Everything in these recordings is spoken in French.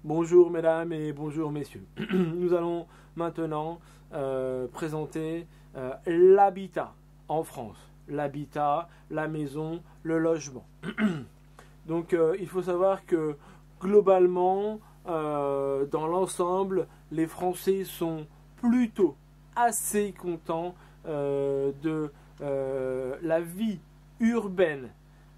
Bonjour mesdames et bonjour messieurs. Nous allons maintenant présenter l'habitat en France. L'habitat, la maison, le logement. Donc il faut savoir que globalement, dans l'ensemble, les Français sont plutôt assez contents de la vie urbaine.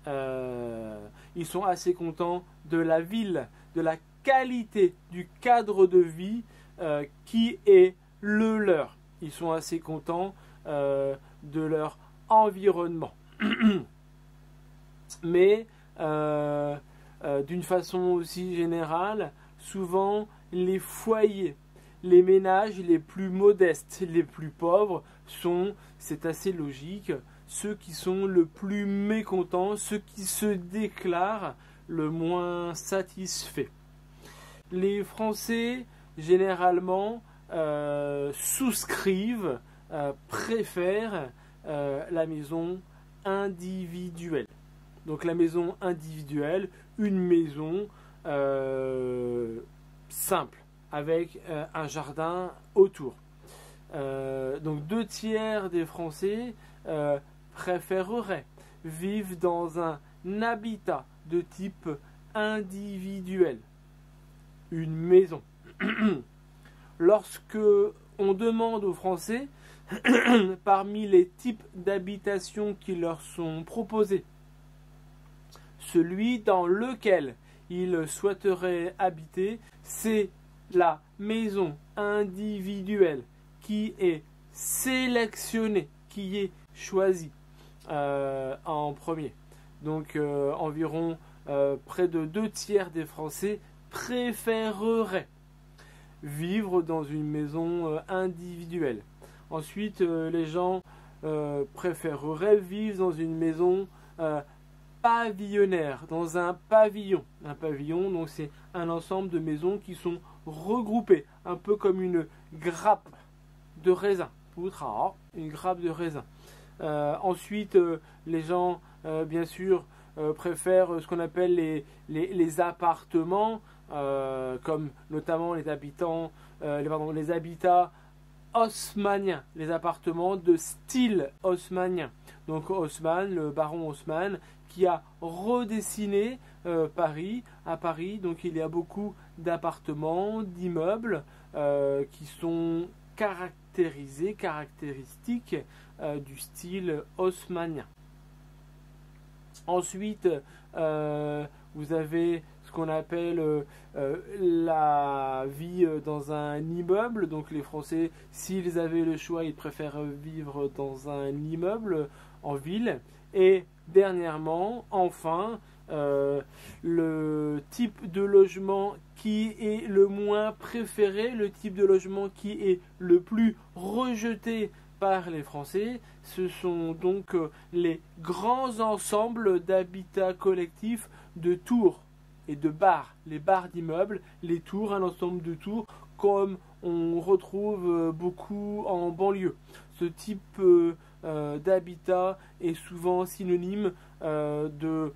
Ils sont assez contents de la ville, de la qualité du cadre de vie qui est le leur. Ils sont assez contents de leur environnement. Mais d'une façon aussi générale, souvent les foyers, les ménages les plus modestes, les plus pauvres sont, c'est assez logique, ceux qui sont le plus mécontents, ceux qui se déclarent le moins satisfaits. Les Français, généralement, souscrivent, préfèrent la maison individuelle. Donc la maison individuelle, une maison simple, avec un jardin autour. Donc 2/3 des Français préféreraient vivre dans un habitat de type individuel, une maison. Lorsque on demande aux Français, parmi les types d'habitation qui leur sont proposés, celui dans lequel ils souhaiteraient habiter, c'est la maison individuelle qui est sélectionnée, qui est choisie en premier. Donc environ près de 2/3 des Français préféreraient vivre dans une maison individuelle. Ensuite, les gens préféreraient vivre dans une maison pavillonnaire, dans un pavillon. Un pavillon, donc c'est un ensemble de maisons qui sont regroupées, un peu comme une grappe de raisin. Une grappe de raisin. Ensuite, les gens, bien sûr, préfèrent ce qu'on appelle les appartements, comme notamment les habitats haussmanniens, les appartements de style haussmannien. Donc Haussmann, le baron Haussmann, qui a redessiné Paris. À Paris, donc il y a beaucoup d'appartements, d'immeubles qui sont caractéristiques du style haussmannien. Ensuite, vous avez ce qu'on appelle la vie dans un immeuble. Donc les Français, s'ils avaient le choix, ils préfèrent vivre dans un immeuble en ville. Et dernièrement, enfin, le type de logement qui est le moins préféré, le type de logement qui est le plus rejeté par les Français, ce sont donc les grands ensembles d'habitats collectifs de tours et de bars, les bars d'immeubles, les tours, un ensemble de tours comme on retrouve beaucoup en banlieue. Ce type d'habitat est souvent synonyme d'un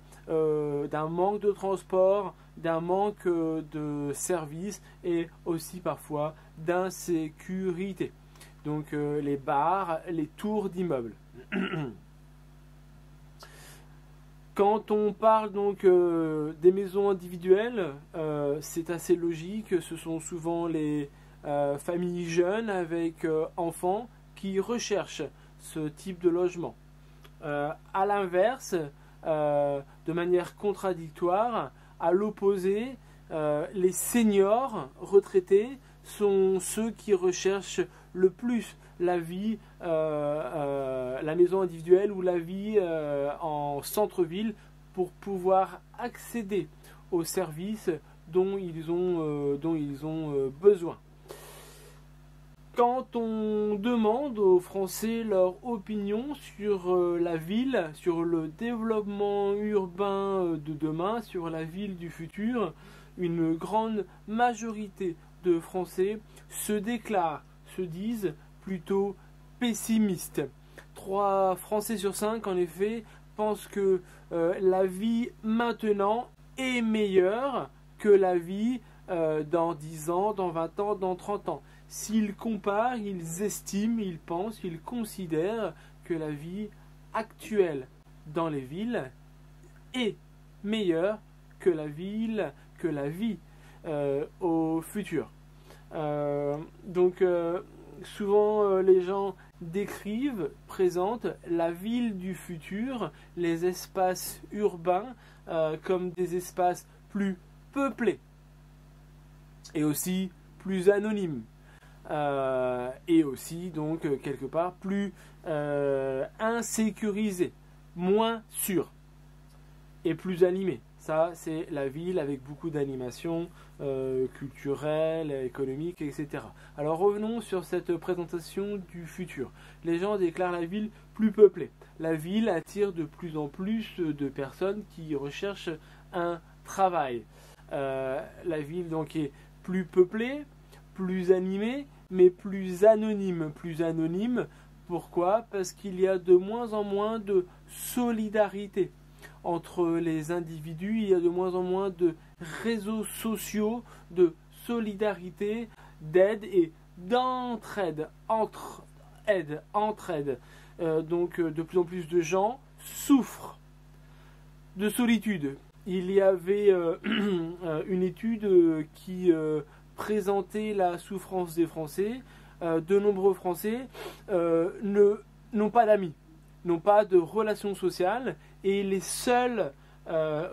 manque de transport, d'un manque de services et aussi parfois d'insécurité. Donc les bars, les tours d'immeubles. Quand on parle donc des maisons individuelles, c'est assez logique. Ce sont souvent les familles jeunes avec enfants qui recherchent ce type de logement. À l'inverse, de manière contradictoire, à l'opposé, les seniors retraités sont ceux qui recherchent le plus la vie, la maison individuelle ou la vie en centre-ville pour pouvoir accéder aux services dont ils ont besoin. Quand on demande aux Français leur opinion sur la ville, sur le développement urbain de demain, sur la ville du futur, une grande majorité de Français se déclarent, se disent plutôt pessimistes. 3 Français sur 5, en effet, pensent que la vie maintenant est meilleure que la vie dans 10 ans, dans 20 ans, dans 30 ans. S'ils comparent, ils estiment, ils pensent, ils considèrent que la vie actuelle dans les villes est meilleure que la vie au futur. Souvent les gens décrivent, présentent la ville du futur, les espaces urbains comme des espaces plus peuplés et aussi plus anonymes et aussi donc quelque part plus insécurisés, moins sûrs et plus animés. Ça, c'est la ville avec beaucoup d'animation culturelle, économique, etc. Alors revenons sur cette présentation du futur. Les gens déclarent la ville plus peuplée. La ville attire de plus en plus de personnes qui recherchent un travail. La ville donc est plus peuplée, plus animée, mais plus anonyme. Plus anonyme, pourquoi ? Parce qu'il y a de moins en moins de solidarité entre les individus, il y a de moins en moins de réseaux sociaux, de solidarité, d'aide et d'entraide, entraide. Donc de plus en plus de gens souffrent de solitude. Il y avait une étude qui présentait la souffrance des Français. De nombreux Français n'ont pas d'amis, n'ont pas de relations sociales, et les seuls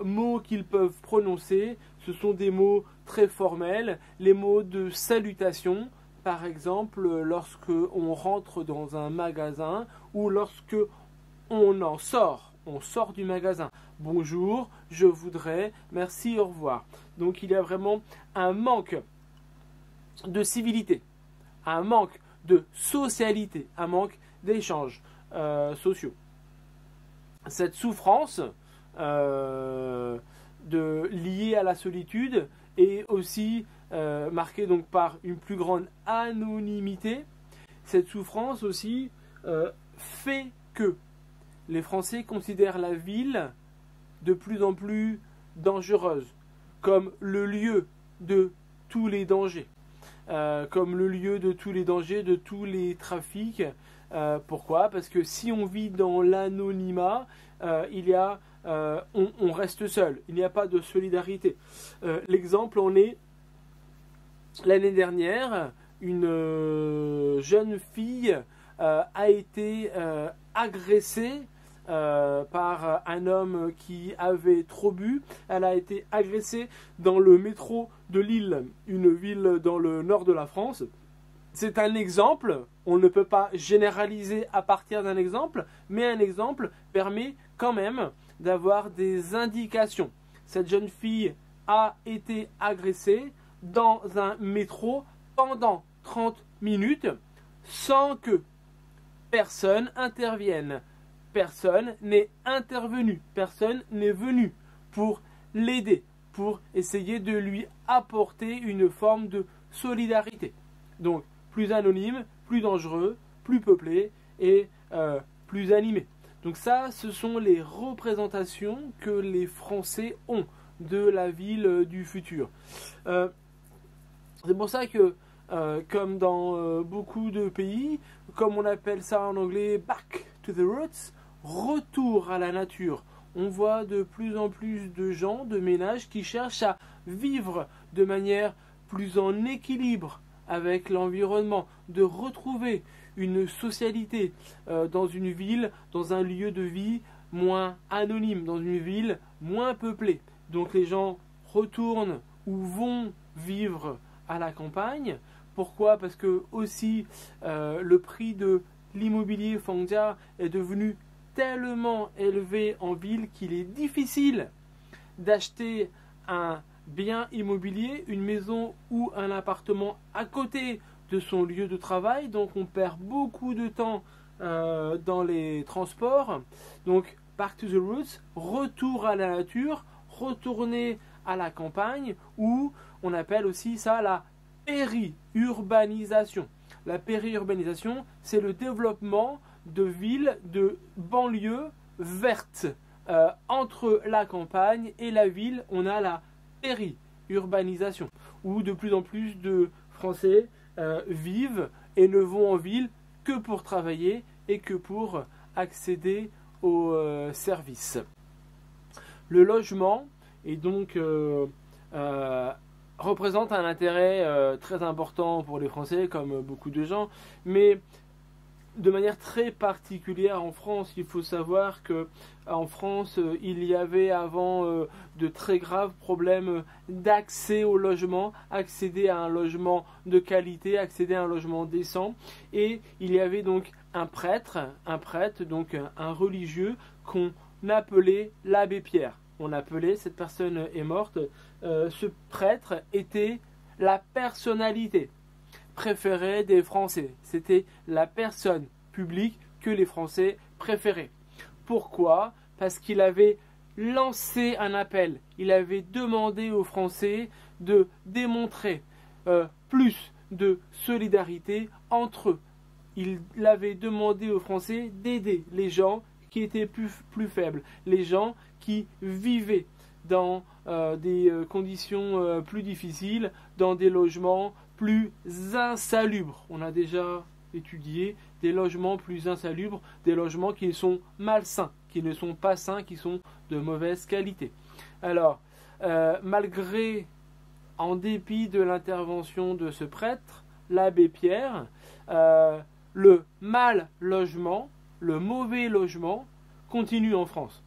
mots qu'ils peuvent prononcer, ce sont des mots très formels, les mots de salutation, par exemple lorsque on rentre dans un magasin ou lorsque on sort du magasin. Bonjour, je voudrais, merci, au revoir. Donc il y a vraiment un manque de civilité, un manque de socialité, un manque d'échanges sociaux. Cette souffrance liée à la solitude est aussi marquée donc par une plus grande anonymité. Cette souffrance aussi fait que les Français considèrent la ville de plus en plus dangereuse, comme le lieu de tous les dangers, de tous les trafics. Pourquoi ? Parce que si on vit dans l'anonymat, on reste seul, il n'y a pas de solidarité. L'exemple en est l'année dernière, une jeune fille a été agressée par un homme qui avait trop bu. Elle a été agressée dans le métro de Lille, une ville dans le nord de la France. C'est un exemple, on ne peut pas généraliser à partir d'un exemple, mais un exemple permet quand même d'avoir des indications. Cette jeune fille a été agressée dans un métro pendant 30 minutes sans que personne intervienne. Personne n'est intervenu, personne n'est venu pour l'aider, pour essayer de lui apporter une forme de solidarité. Donc, plus anonyme, plus dangereux, plus peuplé et plus animé. Donc ça, ce sont les représentations que les Français ont de la ville du futur. C'est pour ça que, comme dans beaucoup de pays, comme on appelle ça en anglais « back to the roots », retour à la nature. On voit de plus en plus de gens, de ménages qui cherchent à vivre de manière plus en équilibre avec l'environnement, de retrouver une socialité dans une ville, dans un lieu de vie moins anonyme, dans une ville moins peuplée. Donc les gens retournent ou vont vivre à la campagne. Pourquoi ? Parce que aussi le prix de l'immobilier Fangja est devenu tellement élevé en ville qu'il est difficile d'acheter un bien immobilier, une maison ou un appartement à côté de son lieu de travail. Donc on perd beaucoup de temps dans les transports. Donc back to the roots, retour à la nature, retourner à la campagne, ou on appelle aussi ça la périurbanisation. La périurbanisation, c'est le développement de villes, de banlieues vertes. Entre la campagne et la ville, on a la urbanisation, où de plus en plus de Français vivent et ne vont en ville que pour travailler et que pour accéder aux services. Le logement est donc représente un intérêt très important pour les Français, comme beaucoup de gens, mais de manière très particulière en France. Il faut savoir que en France, il y avait avant de très graves problèmes d'accès au logement, accéder à un logement de qualité, accéder à un logement décent, et il y avait donc un prêtre, donc un religieux qu'on appelait l'abbé Pierre. On appelait, cette personne est morte, ce prêtre était la personnalité préférée des Français. C'était la personne publique que les Français préféraient. Pourquoi ? Parce qu'il avait lancé un appel. Il avait demandé aux Français de démontrer plus de solidarité entre eux. Il avait demandé aux Français d'aider les gens qui étaient plus faibles, les gens qui vivaient dans des conditions plus difficiles, dans des logements plus insalubres. On a déjà étudié des logements plus insalubres, des logements qui sont malsains, qui ne sont pas sains, qui sont de mauvaise qualité. Alors, malgré, en dépit de l'intervention de ce prêtre, l'abbé Pierre, le mal logement, le mauvais logement continue en France.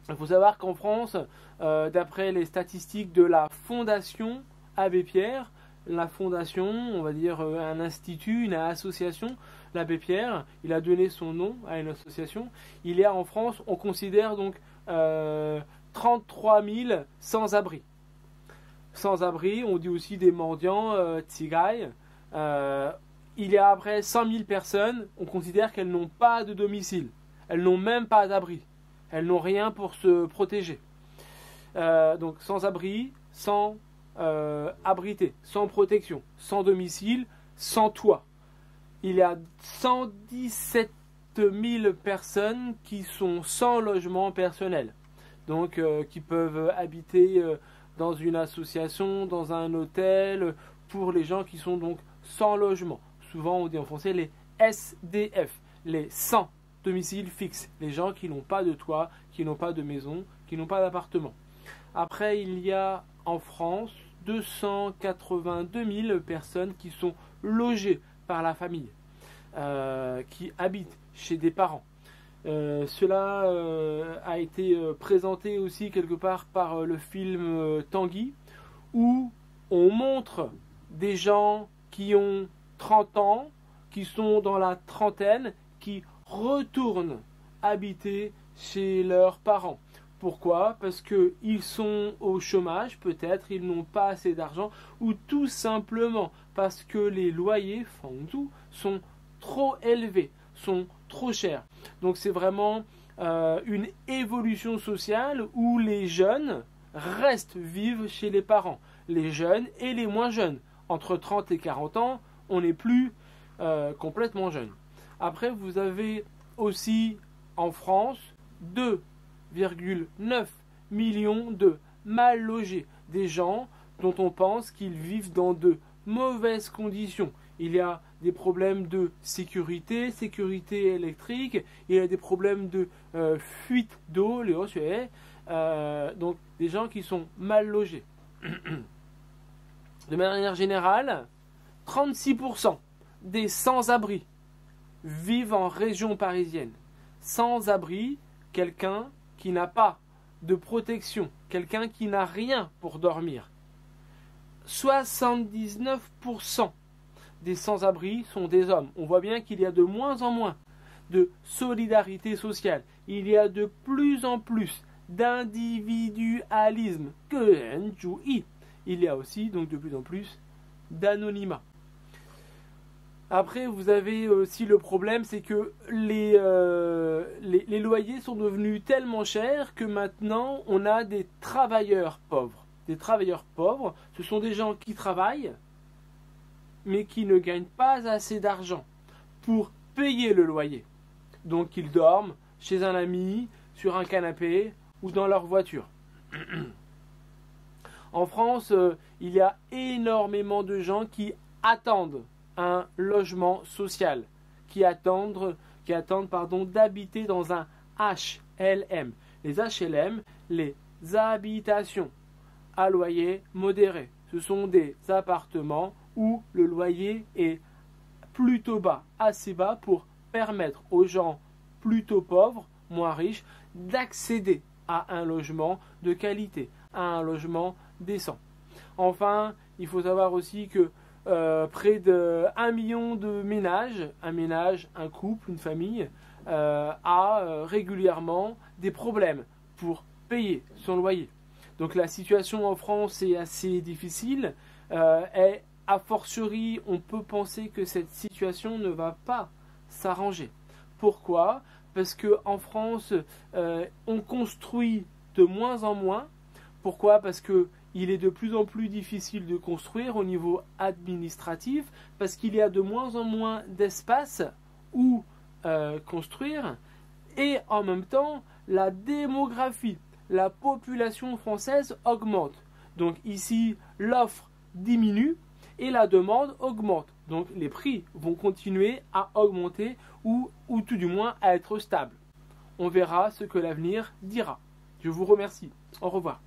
Il faut savoir qu'en France, d'après les statistiques de la Fondation Abbé Pierre, la fondation, on va dire un institut, une association, l'abbé Pierre, il a donné son nom à une association. Il y a en France, on considère donc 33 000 sans-abri. Sans-abri, on dit aussi des mendiants, tsigaï. Il y a après 100 000 personnes, on considère qu'elles n'ont pas de domicile. Elles n'ont même pas d'abri. Elles n'ont rien pour se protéger. Donc sans-abri, sans abrité, sans protection, sans domicile, sans toit. Il y a 117 000 personnes qui sont sans logement personnel. Donc qui peuvent habiter dans une association, dans un hôtel, pour les gens qui sont donc sans logement. Souvent on dit en français les SDF, les sans domicile fixe, les gens qui n'ont pas de toit, qui n'ont pas de maison, qui n'ont pas d'appartement. Après, il y a en France 282 000 personnes qui sont logées par la famille, qui habitent chez des parents. Cela a été présenté aussi quelque part par le film Tanguy, où on montre des gens qui ont 30 ans, qui sont dans la trentaine, qui retournent habiter chez leurs parents. Pourquoi ? Parce qu'ils sont au chômage, peut-être, ils n'ont pas assez d'argent, ou tout simplement parce que les loyers sont trop élevés, sont trop chers. Donc c'est vraiment une évolution sociale où les jeunes restent vivre chez les parents. Les jeunes et les moins jeunes. Entre 30 et 40 ans, on n'est plus complètement jeune. Après, vous avez aussi en France 2,9 millions de mal logés, des gens dont on pense qu'ils vivent dans de mauvaises conditions. Il y a des problèmes de sécurité électrique, il y a des problèmes de fuite d'eau, donc des gens qui sont mal logés. De manière générale, 36% des sans-abri vivent en région parisienne. Sans-abri, quelqu'un qui n'a pas de protection, quelqu'un qui n'a rien pour dormir. 79% des sans-abri sont des hommes. On voit bien qu'il y a de moins en moins de solidarité sociale. Il y a de plus en plus d'individualisme. Il y a aussi donc de plus en plus d'anonymat. Après, vous avez aussi le problème, c'est que les loyers sont devenus tellement chers que maintenant, on a des travailleurs pauvres. Des travailleurs pauvres, ce sont des gens qui travaillent, mais qui ne gagnent pas assez d'argent pour payer le loyer. Donc, ils dorment chez un ami, sur un canapé ou dans leur voiture. En France, il y a énormément de gens qui attendent un logement social, qui attendent d'habiter dans un HLM. Les HLM, les habitations à loyer modéré. Ce sont des appartements où le loyer est plutôt bas, assez bas pour permettre aux gens plutôt pauvres, moins riches, d'accéder à un logement de qualité, à un logement décent. Enfin, il faut savoir aussi que près de 1 million de ménages, un couple, une famille, a régulièrement des problèmes pour payer son loyer. Donc la situation en France est assez difficile et a fortiori on peut penser que cette situation ne va pas s'arranger. Pourquoi ? Parce qu'en France on construit de moins en moins. Pourquoi ? Parce qu'il est de plus en plus difficile de construire au niveau administratif, parce qu'il y a de moins en moins d'espace où construire, et en même temps la démographie, la population française augmente. Donc ici l'offre diminue et la demande augmente. Donc les prix vont continuer à augmenter ou tout du moins à être stables. On verra ce que l'avenir dira. Je vous remercie. Au revoir.